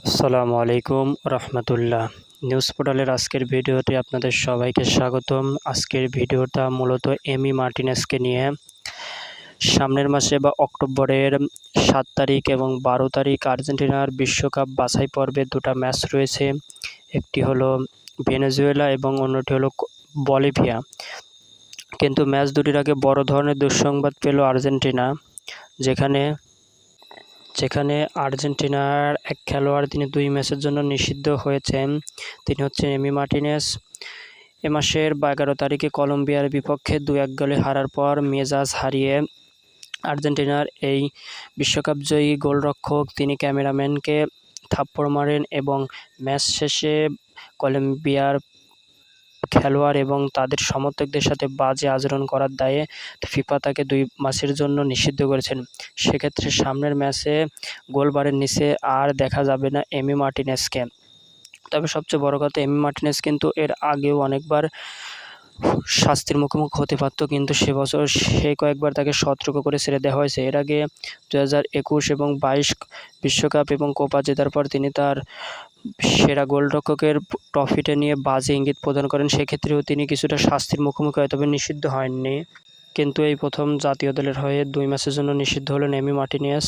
আসসালামু আলাইকুম রহমতুল্লাহ। নিউজ পোর্টালের আজকের ভিডিওতে আপনাদের সবাইকে স্বাগতম। আজকের ভিডিওটা মূলত এমি মার্টিনেজকে নিয়ে। সামনের মাসে বা অক্টোবরের 7 তারিখ এবং 12 তারিখ আর্জেন্টিনার বিশ্বকাপ বাছাই পর্বে দুটো ম্যাচ রয়েছে। একটি হলো ভেনেজুয়েলা এবং অন্যটি হলো বলিভিয়া। কিন্তু ম্যাচ দুটির আগে বড় ধরনের দুঃসংবাদ পেল আর্জেন্টিনা, যেখানে আর্জেন্টিনার এক খেলোয়াড় তিনি 2 ম্যাচের জন্য নিষিদ্ধ হয়েছেন। তিনি হচ্ছেন এমি মার্টিনেজ। এ মাসের 11 তারিখে কলম্বিয়ার বিপক্ষে 2-1 গোলে হারার পর মেজাজ হারিয়ে আর্জেন্টিনার এই বিশ্বকাপজয়ী গোলরক্ষক তিনি ক্যামেরাম্যানকে থাপ্পড় মারেন এবং ম্যাচ শেষে কলম্বিয়ার খেলোয়াড় এবং তাদের সমর্থকদের সাথে বাজে আচরণ করার দায়ে ফিফা তাকে 2 মাসের জন্য নিষিদ্ধ করেছেন। সেক্ষেত্রে সামনের ম্যাচে গোলবারের নিচে আর দেখা যাবে না এমি মার্টিনেজকে। তবে সবচেয়ে বড় কথা, এমি মার্টিনেজ কিন্তু এর আগেও অনেকবার শাস্তির মুখোমুখি হতে পারত, কিন্তু সে কয়েকবার তাকে সতর্ক করে ছেড়ে দেওয়া হয়েছে। এর আগে 2021 এবং 22 বিশ্বকাপ এবং কোপা জেতার পর তিনি তার সেরা গোলরক্ষকের ট্রফিটা নিয়ে বাজে ইঙ্গিত প্রদান করেন। সেক্ষেত্রেও তিনি কিছুটা শাস্তির মুখোমুখি হয়, তবে নিষিদ্ধ হয়ননি। কিন্তু এই প্রথম জাতীয় দলের হয়ে 2 ম্যাচের জন্য নিষিদ্ধ হলেন এমি মার্টিনেজ।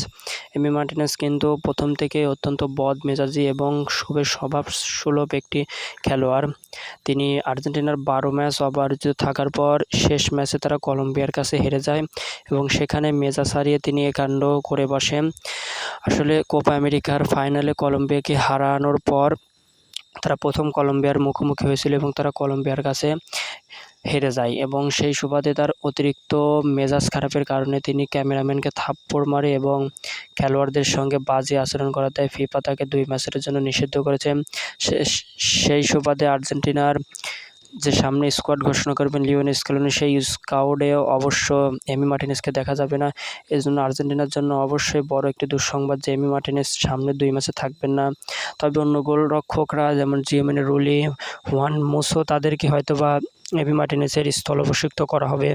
এমি মার্টিনেজ কিন্তু প্রথম থেকেই অত্যন্ত বদমেজাজি এবং খুবই স্বভাবসুলভ একটি খেলোয়াড়। তিনি আর্জেন্টিনার 12 ম্যাচ অপরাজিত থাকার পর শেষ ম্যাচে তারা কলম্বিয়ার কাছে হেরে যায় এবং সেখানে মেজাজ হারিয়ে তিনি এ কাণ্ড করে বসেন। আসলে কোপা আমেরিকার ফাইনালে কলম্বিয়াকে হারানোর পর তারা প্রথম কলম্বিয়ার মুখোমুখি হয়েছিল এবং তারা কলম্বিয়ার কাছে হেরে যায় এবং সেই সুবাদে তার অতিরিক্ত মেজাজ খারাপের কারণে তিনি ক্যামেরাম্যানকে থাপ্পড় মারে এবং খেলোয়াড়দের সঙ্গে বাজে আচরণ করার দায়ে ফিফা তাকে 2 ম্যাচের জন্য নিষিদ্ধ করেছে। সেই সুবাদে আর্জেন্টিনার যে সামনে স্কোয়াড ঘোষণা করবেন লিওনেল স্কেলোনি, সেই স্কোয়াডে অবশ্য এমি মার্টিনেজকে দেখা যাবে না। এজন্য আর্জেন্টিনার জন্য অবশ্যই বড় একটি দুঃসংবাদ যে এমি মার্টিনেজ সামনে 2 ম্যাচে থাকবেন না। তবে অন্য গোলরক্ষকরা যেমন জিওমেনে রুলি, হুয়ান মুসো তাদেরকে হয়তোবা এমি মার্টিনেজের স্থলাভিষিক্ত করা হবে।